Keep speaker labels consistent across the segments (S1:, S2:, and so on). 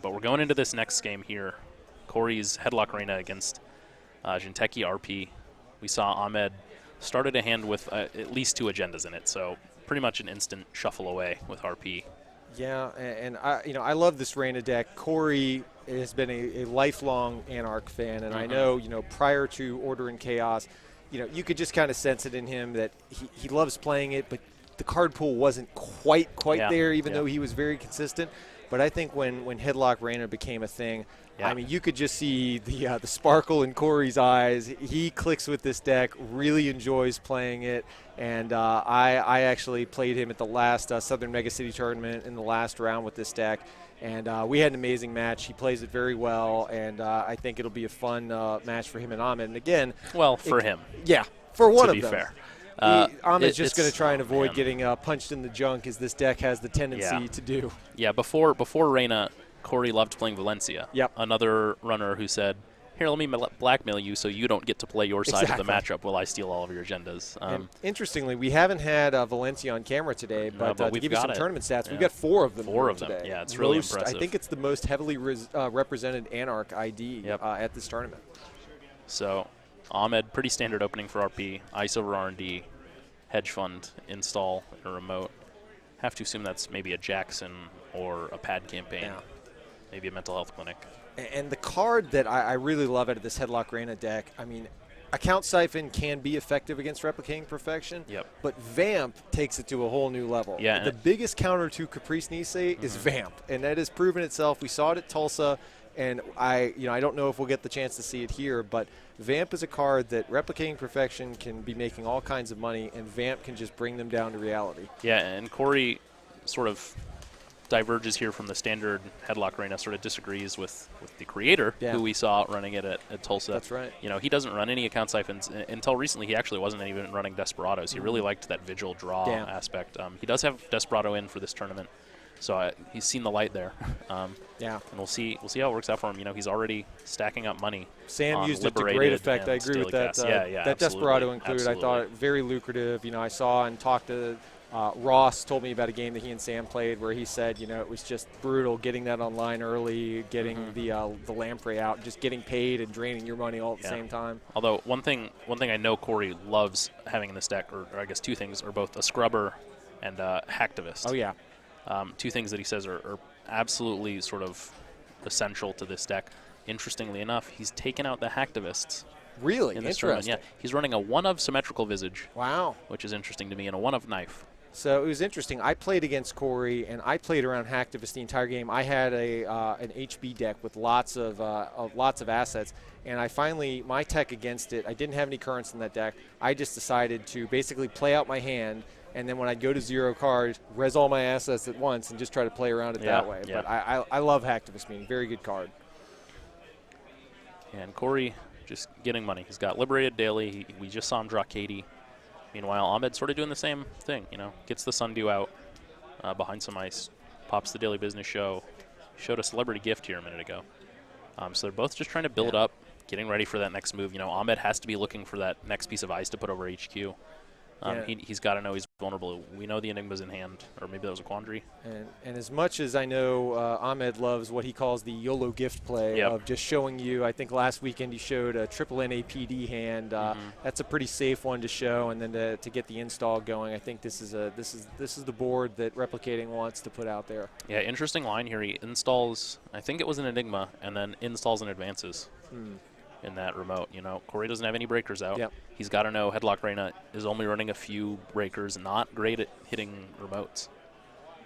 S1: But we're going into this next game here. Corey's Headlock Reina against Jinteki RP. We saw Ahmed started a hand with at least 2 agendas in it, so pretty much an instant shuffle away with RP.
S2: Yeah, and I love this Reina deck. Corey has been a lifelong Anarch fan, and I know, prior to Order and Chaos, you could just kind of sense it in him that he loves playing it, but the card pool wasn't quite there, even though he was very consistent. But I think when Headlock Reina became a thing, I mean, you could just see the sparkle in Corey's eyes. He clicks with this deck, really enjoys playing it, and I actually played him at the last Southern Mega City tournament in the last round with this deck, and we had an amazing match. He plays it very well, and I think it'll be a fun match for him and Ahmed. And again,
S1: well, for him,
S2: yeah, for one of them.
S1: To be fair.
S2: Ahmed's just going to try and avoid getting punched in the junk, as this deck has the tendency to do.
S1: Yeah, before Reina, Corey loved playing Valencia.
S2: Yep.
S1: Another runner who said, here, let me blackmail you so you don't get to play your side of the matchup while I steal all of your agendas.
S2: Interestingly, we haven't had Valencia on camera today, but to give you some tournament stats, we've got 4 of them.
S1: 4 of them.
S2: Today.
S1: Yeah, it's really impressive.
S2: I think it's the most heavily represented Anarch ID at this tournament.
S1: So Ahmed, pretty standard opening for RP. Ice over R&D, hedge fund, install, and a remote. Have to assume that's maybe a Jackson or a pad campaign, maybe a mental health clinic.
S2: And the card that I really love out of this Headlock Reina deck, I mean, Account Siphon can be effective against Replicating Perfection, but Vamp takes it to a whole new level.
S1: Yeah,
S2: the biggest counter to Caprice Nice is Vamp, and that has proven itself. We saw it at Tulsa, and I don't know if we'll get the chance to see it here, but Vamp is a card that Replicating Perfection can be making all kinds of money, and Vamp can just bring them down to reality.
S1: Yeah, and Corey sort of diverges here from the standard Headlock Reina, sort of disagrees with the creator, who we saw running it at Tulsa.
S2: That's right.
S1: He doesn't run any account siphons. Until recently, he actually wasn't even running Desperados. He really liked that Vigil draw aspect. He does have Desperado in for this tournament, so he's seen the light there. And we'll see how it works out for him. He's already stacking up money.
S2: Sam used it to great effect. I agree with that. That Desperado included, I thought it very lucrative. I saw and talked to Ross, told me about a game that he and Sam played where he said, it was just brutal getting that online early, getting the lamprey out, just getting paid and draining your money all at the same time.
S1: Although one thing I know Corey loves having in this deck, or I guess 2 things, are both a Scrubber and Hacktivist.
S2: Oh, yeah.
S1: 2 things that he says are absolutely sort of essential to this deck. Interestingly enough, he's taken out the Hacktivists.
S2: Really?
S1: In this tournament. Yeah, he's running a 1 of Symmetrical Visage.
S2: Wow.
S1: Which is interesting to me, and a 1 of Knife.
S2: So it was interesting. I played against Corey, and I played around Hacktivist the entire game. I had an HB deck with lots of assets, and I finally, my tech against it, I didn't have any currents in that deck. I just decided to basically play out my hand, and then when I'd go to 0 cards, res all my assets at once and just try to play around it that way. But I love Hacktivist Meeting. Very good card.
S1: And Corey just getting money. He's got Liberated Daily. We just saw him draw Katie. Meanwhile, Ahmed sort of doing the same thing, gets the Sundew out behind some ice, pops the Daily Business Show, showed a Celebrity Gift here a minute ago. So they're both just trying to build up, getting ready for that next move. Ahmed has to be looking for that next piece of ice to put over HQ. He's got to know he's vulnerable. We know the Enigma's in hand, or maybe that was a Quandary.
S2: And as much as I know Ahmed loves what he calls the YOLO gift play of just showing you, I think last weekend he showed a triple NAPD hand. That's a pretty safe one to show, and then to get the install going. I think this is the board that Replicating wants to put out there. Yeah,
S1: interesting line here. He installs, I think it was an Enigma, and then installs and advances. In that remote. Corey doesn't have any breakers out. He's got to know Headlock Reina is only running a few breakers, not great at hitting remotes.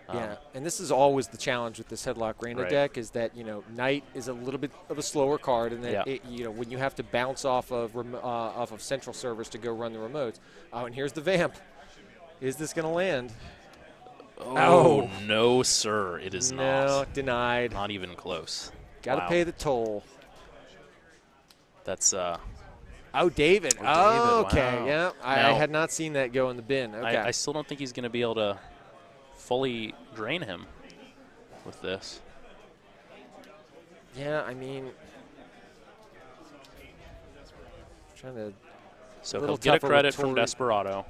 S2: And this is always the challenge with this Headlock Reina deck, is that, Knight is a little bit of a slower card, and that when you have to bounce off of central servers to go run the remotes. And here's the Vamp. Is this going to land?
S1: Oh, no, sir. It is not.
S2: No, denied.
S1: Not even close.
S2: Got to pay the toll.
S1: That's
S2: David. Okay.
S1: Wow.
S2: Yeah. I had not seen that go in the bin. Okay.
S1: I still don't think he's going to be able to fully drain him with this.
S2: Yeah, I mean, trying to.
S1: So he'll get a credit from Desperado.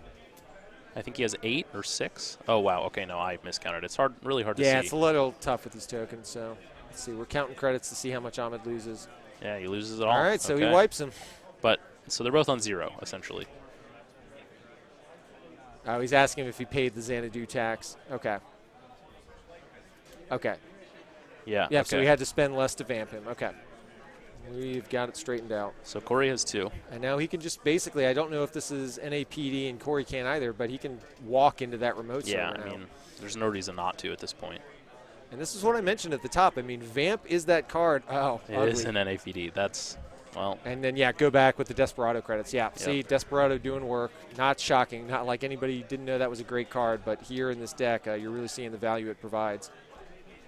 S1: I think he has 8 or 6. Oh wow. Okay, no, I miscounted. It's really hard to see.
S2: Yeah, it's a little tough with these tokens. So Let's see, we're counting credits to see how much Ahmed loses.
S1: Yeah, he loses it all.
S2: All right, so he
S1: Okay.
S2: wipes him.
S1: But so they're both on 0 essentially.
S2: Oh, he's asking if he paid the Xanadu tax. Okay. Okay.
S1: Yeah.
S2: Yeah,
S1: okay.
S2: so he had to spend less to vamp him. Okay. We've got it straightened out.
S1: So Corey has 2.
S2: And now he can just basically, I don't know if this is NAPD and Corey can't either, but he can walk into that remote
S1: Yeah,
S2: server
S1: I
S2: now.
S1: mean, there's no reason not to at this point.
S2: And this is what I mentioned at the top. I mean, Vamp is that card. Oh,
S1: It
S2: ugly.
S1: is an NAPD. That's, well,
S2: And then, yeah, go back with the Desperado credits. Yeah, see, Desperado doing work. Not shocking. Not like anybody didn't know that was a great card, but here in this deck, you're really seeing the value it provides.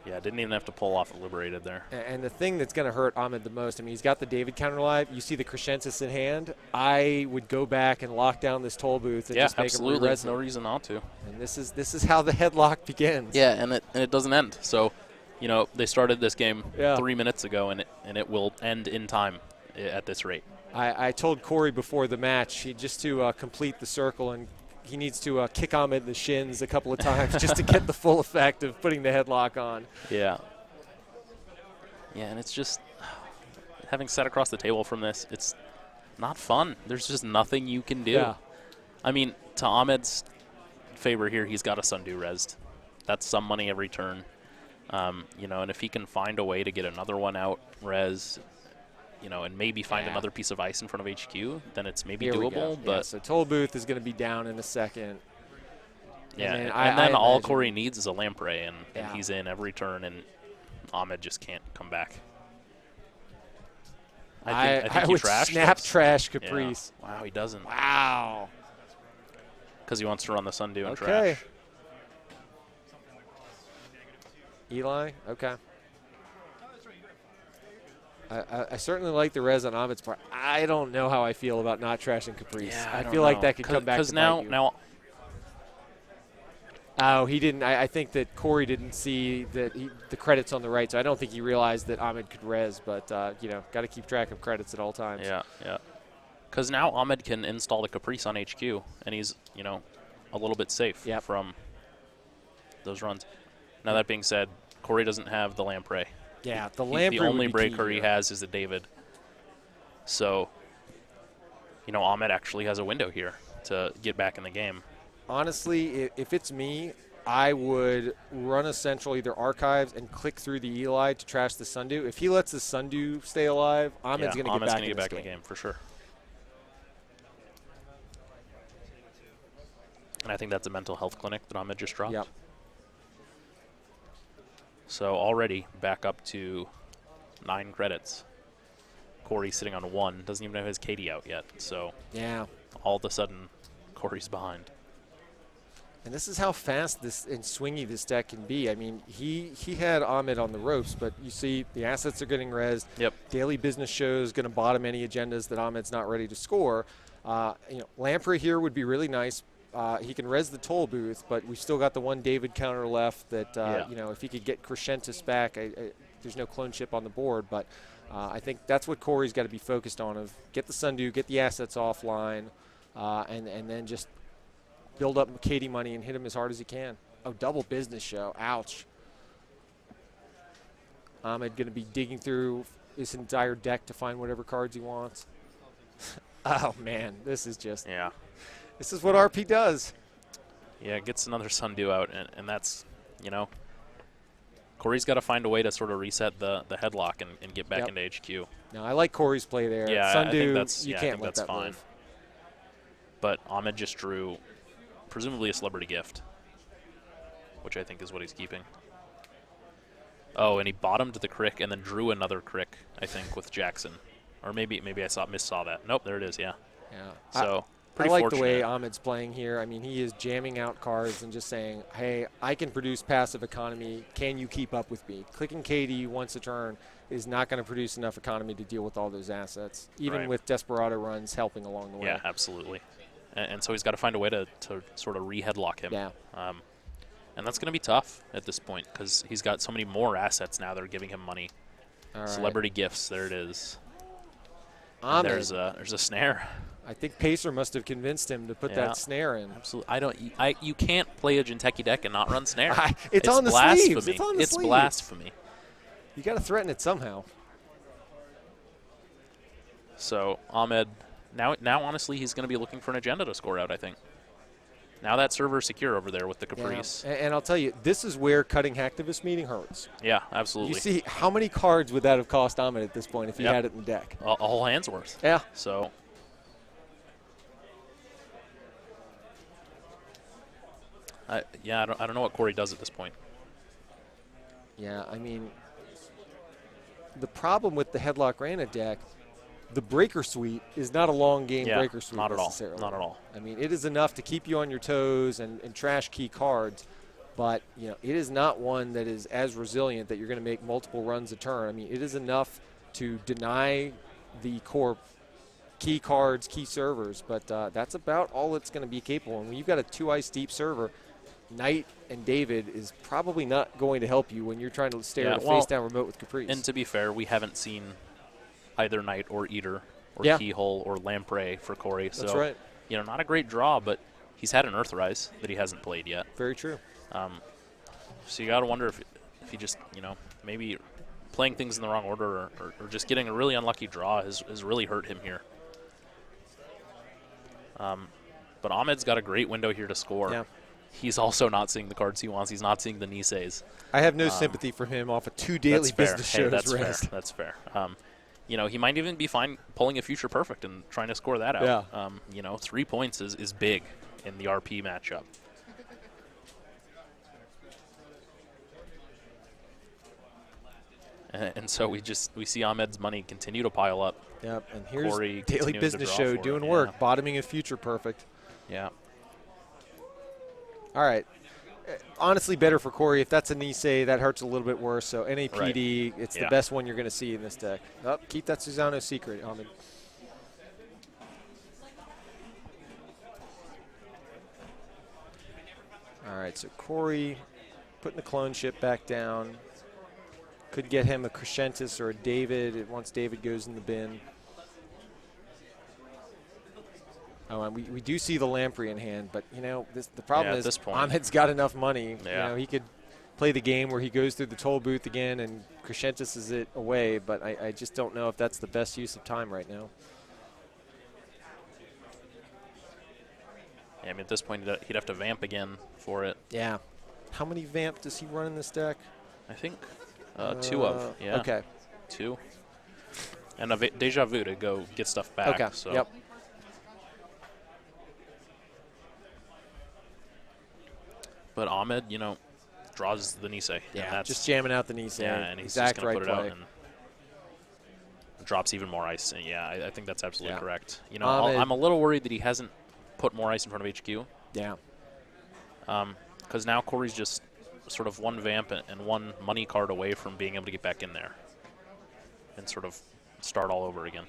S1: yeah, didn't even have to pull off a Liberated there.
S2: And the thing that's going to hurt Ahmed the most, I mean, he's got the David counter live. You see the Crescentis in hand. I would go back and lock down this toll booth and just make
S1: absolutely.
S2: him
S1: There's
S2: re-res
S1: no
S2: it.
S1: reason not to.
S2: And this is how the headlock begins.
S1: Yeah, and it doesn't end. So, you know, they started this game 3 minutes ago, and it will end in time at this rate.
S2: I told Corey before the match, just to complete the circle, and he needs to kick Ahmed in the shins a couple of times just to get the full effect of putting the headlock on.
S1: Yeah. Yeah, and it's just, having sat across the table from this, it's not fun. There's just nothing you can do.
S2: Yeah.
S1: I mean, to Ahmed's favor here, he's got a Sundew rezzed. That's some money every turn. You know, and if he can find a way to get another one out, res, you know, and maybe find another piece of ice in front of HQ, then it's maybe
S2: Here we
S1: doable.
S2: go.
S1: But
S2: yeah, so toll booth is going to be down in a second.
S1: yeah,
S2: And then
S1: and
S2: I
S1: then all
S2: imagine-
S1: Corey needs is a lamprey, and
S2: Yeah.
S1: he's in every turn, and Ahmed just can't come back. I think he
S2: would
S1: trashed
S2: snap
S1: this.
S2: trash
S1: Yeah.
S2: Caprice.
S1: Wow, he doesn't.
S2: Wow.
S1: Because he wants to run the Sundew and
S2: Okay.
S1: trash.
S2: Eli, okay. I certainly like the res on Ahmed's part. I don't know how I feel about not trashing Caprice.
S1: Yeah,
S2: I
S1: don't
S2: feel like
S1: know.
S2: that could come back to
S1: now,
S2: bite you.
S1: now,
S2: Oh, he didn't. I think that Corey didn't see that the credits on the right, so I don't think he realized that Ahmed could res. But you know, got to keep track of credits at all times.
S1: yeah. Because now Ahmed can install the Caprice on HQ, and he's, you know, a little bit safe from those runs. Now that being said, Corey doesn't have the lamprey.
S2: Yeah, the lamprey.
S1: The only
S2: would be key
S1: breaker he
S2: here.
S1: has is the David. So, you know, Ahmed actually has a window here to get back in the game.
S2: Honestly, if it's me, I would run a central either archives and click through the Eli to trash the Sundew. If he lets the Sundew stay alive, Ahmed's going to get back in this
S1: the game for sure. And I think that's a mental health clinic that Ahmed just dropped.
S2: Yep.
S1: So already back up to 9 credits. Corey sitting on 1, doesn't even have his Katie out yet. So
S2: Yeah.
S1: all of a sudden, Corey's behind.
S2: And this is how fast this and swingy this deck can be. I mean, he had Ahmed on the ropes, but you see the assets are getting rezzed.
S1: Yep.
S2: Daily business show is going to bottom any agendas that Ahmed's not ready to score. You know, Lamprey here would be really nice. He can res the toll booth, but we've still got the one David counter left that, you know, if he could get Crescentis back, there's no clone chip on the board, but I think that's what Corey's got to be focused on, of get the Sundew, get the assets offline, and then just build up Katie money and hit him as hard as he can. Oh, double business show. Ouch. Ahmed going to be digging through this entire deck to find whatever cards he wants. Oh, man. This is just...
S1: Yeah.
S2: This is what RP does.
S1: Yeah, gets another Sundew out, and that's, you know, Corey's got to find a way to sort of reset the headlock and get back into HQ.
S2: Now, I like Corey's play there.
S1: Yeah,
S2: Sundew,
S1: I think that's,
S2: you
S1: I
S2: can't
S1: think
S2: let
S1: that's
S2: that
S1: fine.
S2: live.
S1: But Ahmed just drew presumably a celebrity gift, which I think is what he's keeping. Oh, and he bottomed the crick and then drew another crick, I think, with Jackson. Or maybe I missaw that. Nope, there it is, yeah.
S2: Yeah.
S1: So,
S2: I
S1: pretty
S2: like
S1: fortunate.
S2: the way Ahmed's playing here. I mean, he is jamming out cards and just saying, hey, I can produce passive economy. Can you keep up with me? Clicking KD once a turn is not going to produce enough economy to deal with all those assets, even with Desperado runs helping along the way.
S1: Yeah, absolutely. And so he's got to find a way to sort of re-headlock him.
S2: Yeah.
S1: And that's going to be tough at this point because he's got so many more assets now that are giving him money.
S2: All
S1: Celebrity gifts, there it is.
S2: Ahmed,
S1: There's a snare.
S2: I think Pacer must have convinced him to put that snare in.
S1: Absolutely. You can't play a Jinteki deck and not run snare.
S2: It's on the
S1: blasphemy.
S2: sleeves. It's on the sleeves.
S1: Blasphemy.
S2: You got to threaten it somehow.
S1: So Ahmed, now honestly, he's going to be looking for an agenda to score out, I think. Now that server's secure over there with the Caprice.
S2: Yeah. And I'll tell you, this is where cutting Hacktivist meeting hurts.
S1: Yeah, absolutely.
S2: You see, how many cards would that have cost Ahmed at this point if he had it in the deck?
S1: A whole hand's worth.
S2: Yeah.
S1: So, I don't know what Corey does at this point.
S2: Yeah, I mean, the problem with the Headlock Reina deck, the Breaker Suite is not a long game Breaker Suite
S1: not at
S2: necessarily.
S1: all. Not at all.
S2: I mean, it is enough to keep you on your toes and trash key cards, but you know, it is not one that is as resilient that you're going to make multiple runs a turn. I mean, it is enough to deny the core key cards, key servers, but that's about all it's going to be capable. And when you've got a 2-ice deep server, Knight and David is probably not going to help you when you're trying to stare at a face-down remote with Caprice.
S1: And to be fair, we haven't seen either Knight or Eater or Keyhole or Lamprey for Corey.
S2: That's
S1: so,
S2: right.
S1: You know, not a great draw, but he's had an Earthrise that he hasn't played yet.
S2: Very true.
S1: So you got to wonder if he just, you know, maybe playing things in the wrong order or just getting a really unlucky draw has really hurt him here. But Ahmed's got a great window here to score.
S2: Yeah.
S1: He's also not seeing the cards he wants. He's not seeing the Niseis.
S2: I have no sympathy for him off of 2 daily business shows.
S1: That's fair. That's fair. You know, he might even be fine pulling a Future Perfect and trying to score that out.
S2: Yeah.
S1: You know, 3 points is big in the RP matchup. And so we see Ahmed's money continue to pile up.
S2: Yep, and here's
S1: Corey
S2: Daily Business Show doing work, bottoming a Future Perfect.
S1: Yeah.
S2: All right. Honestly, better for Corey. If that's a Nisei, that hurts a little bit worse. So NAPD, it's the best one you're going to see in this deck. Oh, keep that Susano secret, Ahmed. All right, so Corey putting the clone ship back down. Could get him a Crescentis or a David once David goes in the bin. Oh, and we do see the Lamprey in hand, but, you know, the problem is Ahmed's got enough money.
S1: Yeah.
S2: You know, he could play the game where he goes through the toll booth again and Crescentis is it away, but I just don't know if that's the best use of time right now.
S1: Yeah, I mean, at this point, he'd have to Vamp again for it.
S2: Yeah. How many Vamp does he run in this deck?
S1: I think 2 of, yeah.
S2: Okay.
S1: 2. And a Deja Vu to go get stuff back.
S2: Okay,
S1: so.
S2: yep.
S1: But Ahmed, you know, draws the Nisei.
S2: Yeah, just jamming out the Nisei.
S1: Yeah, and he's
S2: exact
S1: just going to
S2: right
S1: put it
S2: play.
S1: out and drops even more ice. And yeah, I think that's absolutely correct. You know,
S2: Ahmed,
S1: I'm a little worried that he hasn't put more ice in front of HQ.
S2: Yeah.
S1: Because now Corey's just sort of 1 Vamp and 1 money card away from being able to get back in there and sort of start all over again.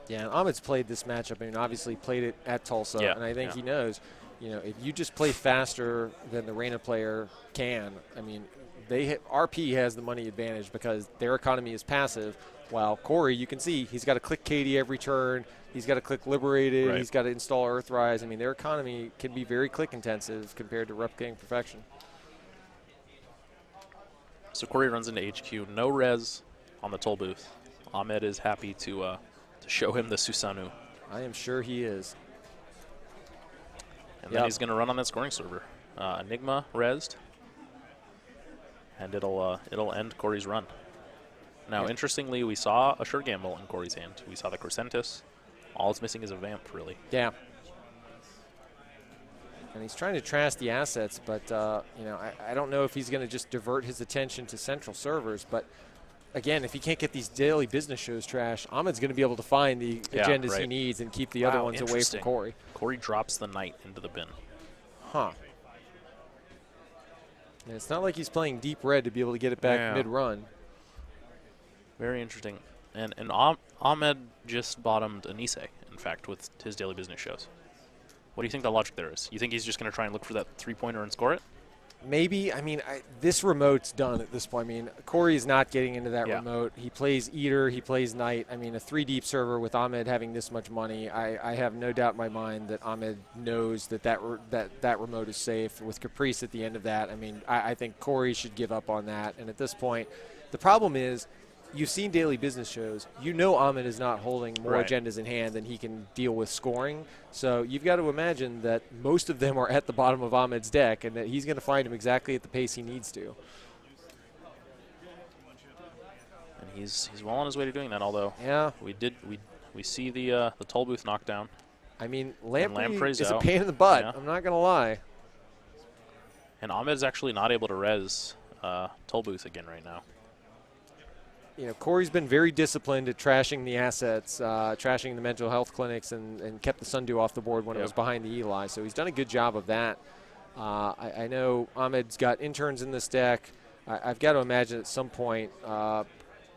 S2: Yeah, and Ahmed's played this matchup. I mean, obviously played it at Tulsa, and I think he knows, you know, if you just play faster than the Reina player can, I mean, RP has the money advantage because their economy is passive, while Corey, you can see, he's got to click Katie every turn. He's got to click Liberated. He's got to install Earthrise. I mean, their economy can be very click-intensive compared to Replicating Perfection.
S1: So Corey runs into HQ. No res on the toll booth. Ahmed is happy to show him the Susanu.
S2: I am sure he is.
S1: And then he's going to run on that scoring server. Enigma resed. And it'll end Corey's run. Now, interestingly, we saw a Sure Gamble in Corey's hand. We saw the Crescentis. All it's missing is a Vamp, really.
S2: Yeah. And he's trying to trash the assets, but, you know, I don't know if he's going to just divert his attention to central servers. But, again, if he can't get these daily business shows trashed, Ahmed's going to be able to find the agendas he needs and keep the other ones away from Corey.
S1: Corey drops the Knight into the bin.
S2: Huh. And it's not like he's playing deep red to be able to get it back mid-run.
S1: Very interesting. And Ahmed just bottomed a Nisei, in fact, with his daily business shows. What do you think the logic there is? You think he's just going to try and look for that 3-pointer and score it?
S2: Maybe. I mean, this remote's done at this point. I mean, Corey's not getting into that remote. He plays Eater. He plays Knight. I mean, a 3-deep server with Ahmed having this much money, I have no doubt in my mind that Ahmed knows that remote is safe. With Caprice at the end of that, I mean, I think Corey should give up on that. And at this point, the problem is, you've seen daily business shows. You know Ahmed is not holding more agendas in hand than he can deal with scoring. So you've got to imagine that most of them are at the bottom of Ahmed's deck and that he's going to find him exactly at the pace he needs to.
S1: And he's well on his way to doing that, although we see the toll booth knockdown.
S2: I mean, Lamprey is
S1: out.
S2: a pain in the butt.
S1: Yeah.
S2: I'm not going to lie.
S1: And Ahmed's actually not able to res toll booth again right now.
S2: You know, Corey's been very disciplined at trashing the assets, trashing the mental health clinics, and kept the Sundew off the board when it was behind the Eli. So he's done a good job of that. I know Ahmed's got interns in this deck. I've got to imagine at some point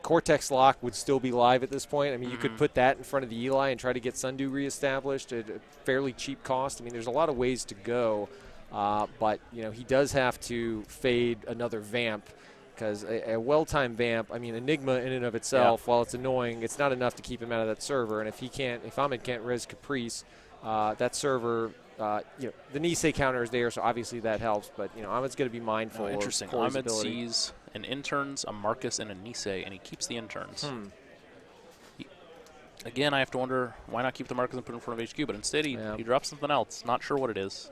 S2: Cortex Lock would still be live at this point. I mean, you could put that in front of the Eli and try to get Sundew reestablished at a fairly cheap cost. I mean, there's a lot of ways to go. But, you know, he does have to fade another Vamp. Because a well-timed Vamp, I mean, Enigma in and of itself, while it's annoying, it's not enough to keep him out of that server. And if Ahmed can't res Caprice, that server, you know, the Nisei counter is there, so obviously that helps. But, you know, Ahmed's going to be mindful.
S1: Interesting.
S2: Of Corey's
S1: Ahmed
S2: ability.
S1: sees an interns, a Marcus, and a Nisei, and he keeps the interns. Again, I have to wonder why not keep the Marcus and put it in front of HQ, but instead he drops something else. Not sure what it is.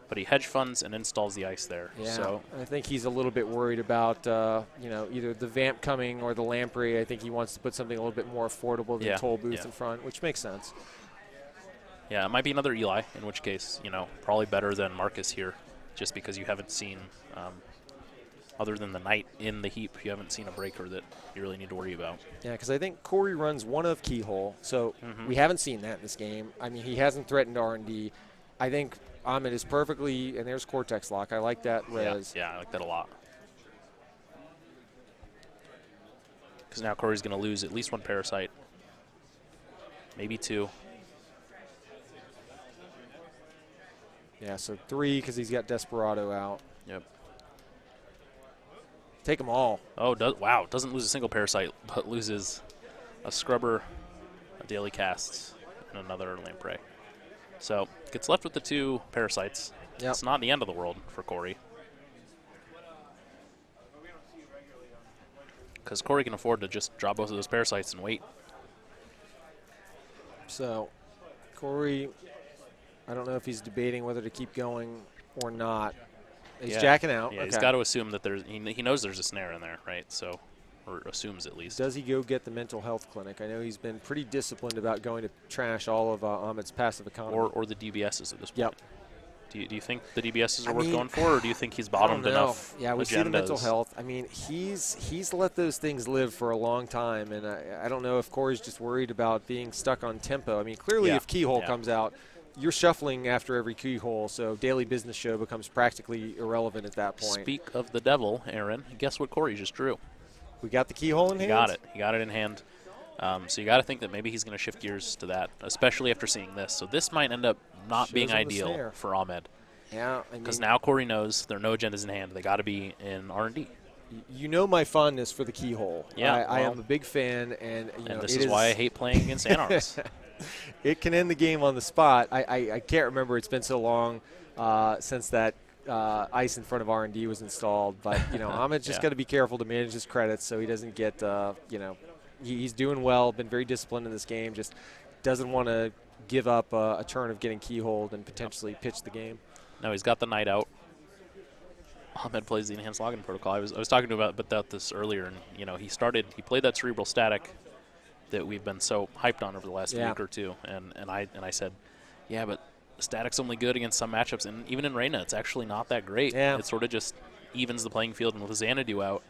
S1: But he hedge funds and installs the ice there.
S2: Yeah,
S1: so
S2: I think he's a little bit worried about, you know, either the Vamp coming or the Lamprey. I think he wants to put something a little bit more affordable than Toll Booth in front, which makes sense.
S1: Yeah, it might be another Eli, in which case, you know, probably better than Marcus here, just because you haven't seen, other than the Knight in the heap, you haven't seen a breaker that you really need to worry about.
S2: Yeah, because I think Corey runs one of Keyhole, so we haven't seen that in this game. I mean, he hasn't threatened R&D. I think Ahmed is perfectly, and there's Cortex Lock. I like that res.
S1: Yeah, I like that a lot. Because now Corey's going to lose at least one Parasite. Maybe 2.
S2: Yeah, so 3 because he's got Desperado out.
S1: Yep.
S2: Take them all.
S1: Oh, wow. Doesn't lose a single Parasite, but loses a Scrubber, a Daily Casts, and another Lamprey. So gets left with the 2 Parasites.
S2: Yep.
S1: It's not the end of the world for Corey. Because Corey can afford to just drop both of those Parasites and wait.
S2: So Corey, I don't know if he's debating whether to keep going or not. He's jacking out.
S1: Yeah, he's got to assume that he knows there's a snare in there, right? So, or assumes at least.
S2: Does he go get the mental health clinic? I know he's been pretty disciplined about going to trash all of Ahmed's passive economy.
S1: Or the DBSs at this point.
S2: Yep.
S1: Do you think the DBSs are worth going for, or do you think he's bottomed enough?
S2: Yeah, we see the mental health. I mean, he's let those things live for a long time, and I don't know if Corey's just worried about being stuck on tempo. I mean, clearly if Keyhole comes out, you're shuffling after every Keyhole, so daily business show becomes practically irrelevant at that point.
S1: Speak of the devil, Aaron. Guess what Corey just drew?
S2: We got the Keyhole in hand?
S1: He got it. He got it in hand. So you got to think that maybe he's going to shift gears to that, especially after seeing this. So this might end up not being ideal for Ahmed.
S2: Yeah,
S1: because now Corey knows there are no agendas in hand. They got to be in R&D.
S2: You know my fondness for the Keyhole.
S1: Yeah,
S2: I am a big fan, and
S1: this is why I hate playing against Anarchs.
S2: It can end the game on the spot. I can't remember. It's been so long since that ice in front of R&D was installed. But, Ahmed's just got to be careful to manage his credits so he doesn't get, he's doing well, been very disciplined in this game, just doesn't want to give up a turn of getting keyholed and potentially pitch the game.
S1: No, he's got the Knight out. Ahmed plays the enhanced login protocol. I was talking to him about this earlier, and he played that cerebral static that we've been so hyped on over the last week or two, and I said, yeah, but static's only good against some matchups, and even in Reina, it's actually not that great.
S2: Yeah.
S1: It sort of just evens the playing field, and with Xanadu out,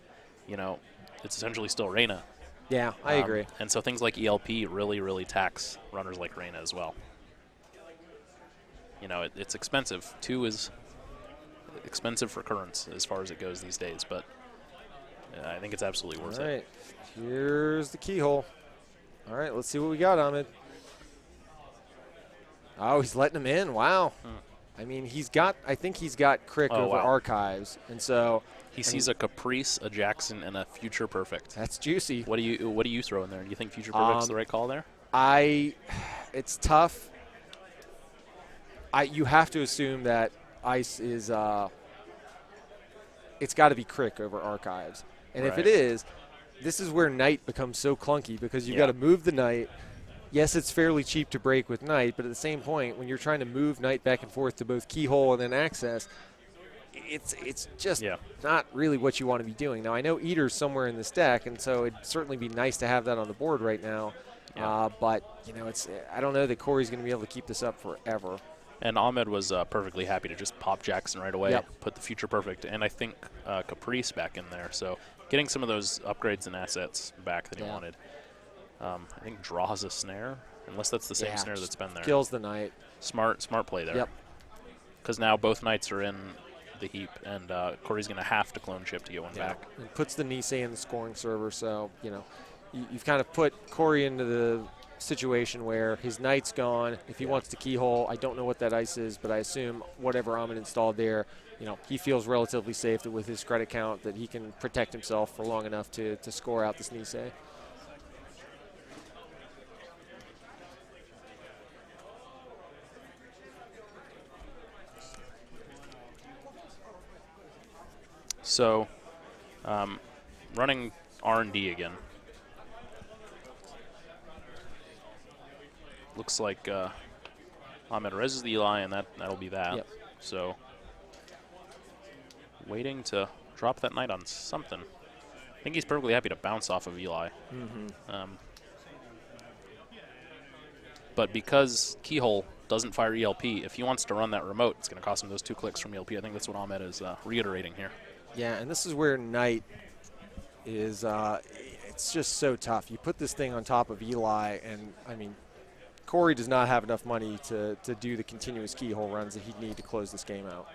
S1: it's essentially still Reina.
S2: Yeah, I agree.
S1: And so things like ELP really, really tax runners like Reina as well. It's expensive. 2 is expensive for currents as far as it goes these days, but I think it's absolutely worth it.
S2: All right, here's the Keyhole. All right, let's see what we got, Ahmed. Oh, he's letting him in. Wow. I mean, I think he's got Crick over
S1: wow.
S2: Archives, and so
S1: He sees a Caprice, a Jackson, and a Future Perfect.
S2: that's juicy.
S1: What do you throw in there? Do you think Future Perfect's the right call there?
S2: It's tough. You have to assume that Ice is it's got to be Crick over Archives. And if it is, this is where Knight becomes so clunky because you've got to move the Knight. Yes, it's fairly cheap to break with Knight, but at the same point, when you're trying to move Knight back and forth to both Keyhole and then Access, it's just not really what you want to be doing. Now, I know Eater's somewhere in this deck, and so it'd certainly be nice to have that on the board right now.
S1: Yeah.
S2: But, I don't know that Corey's going to be able to keep this up forever.
S1: And Ahmed was perfectly happy to just pop Jackson right away, put the Future Perfect, and I think Caprice back in there. So getting some of those upgrades and assets back that he wanted. I think draws a snare, unless that's the same snare that's been there.
S2: Kills the Knight.
S1: Smart play there.
S2: Yep.
S1: Because now both Knights are in the heap, and Corey's going to have to clone chip to get one back.
S2: It puts the Nisei in the scoring server, so, you've kind of put Corey into the situation where his Knight's gone. If he wants to Keyhole, I don't know what that Ice is, but I assume whatever Ahmed installed there, he feels relatively safe that with his credit count that he can protect himself for long enough to score out this Nisei.
S1: So, running R&D again. Looks like Ahmed reses the Eli, and that'll be that.
S2: Yep.
S1: So, waiting to drop that Knight on something. I think he's perfectly happy to bounce off of Eli. But because Keyhole doesn't fire ELP, if he wants to run that remote, it's going to cost him those 2 clicks from ELP. I think that's what Ahmed is reiterating here.
S2: Yeah, and this is where Knight is, it's just so tough. You put this thing on top of Eli, and, I mean, Corey does not have enough money to do the continuous Keyhole runs that he'd need to close this game out.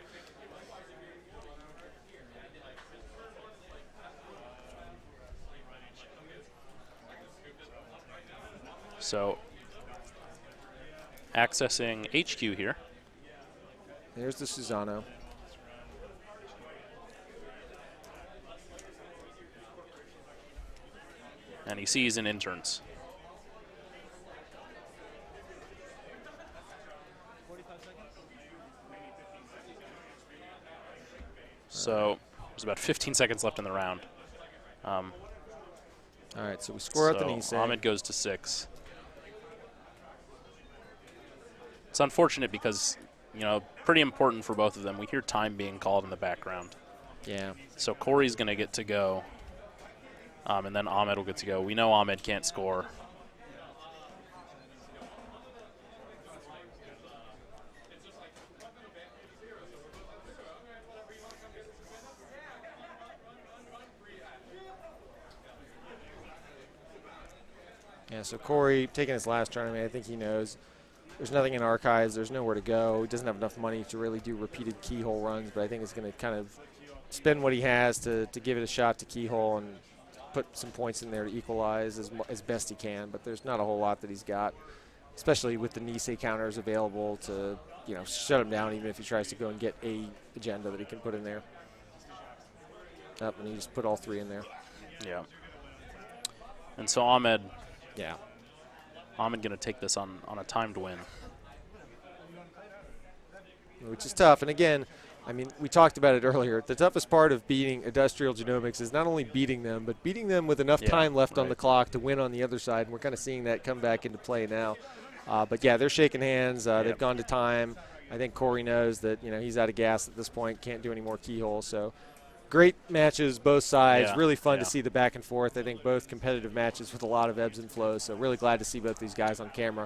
S1: So, accessing HQ here.
S2: There's the Susano.
S1: And he sees an interns. So there's about 15 seconds left in the round.
S2: All right, so we score out the Nisei.
S1: Ahmed goes to 6. It's unfortunate because, pretty important for both of them. We hear time being called in the background.
S2: Yeah.
S1: So Corey's going to get to go. And then Ahmed will get to go. We know Ahmed can't score.
S2: Yeah, so Corey taking his last turn, I think he knows there's nothing in Archives. There's nowhere to go. He doesn't have enough money to really do repeated Keyhole runs, but I think it's going to kind of spend what he has to give it a shot to Keyhole and put some points in there to equalize as best he can. But there's not a whole lot that he's got, especially with the Nisei counters available to shut him down even if he tries to go and get a agenda that he can put in there. And he just put all 3 in there.
S1: Yeah. And so Ahmed going to take this on a timed win.
S2: Which is tough. And again, I mean, we talked about it earlier. The toughest part of beating Industrial Genomics is not only beating them, but beating them with enough time left on the clock to win on the other side. And we're kind of seeing that come back into play now. But, yeah, they're shaking hands. They've gone to time. I think Corey knows that, he's out of gas at this point, can't do any more Keyhole. So great matches, both sides. Really fun to see the back and forth. I think both competitive matches with a lot of ebbs and flows. So really glad to see both these guys on camera.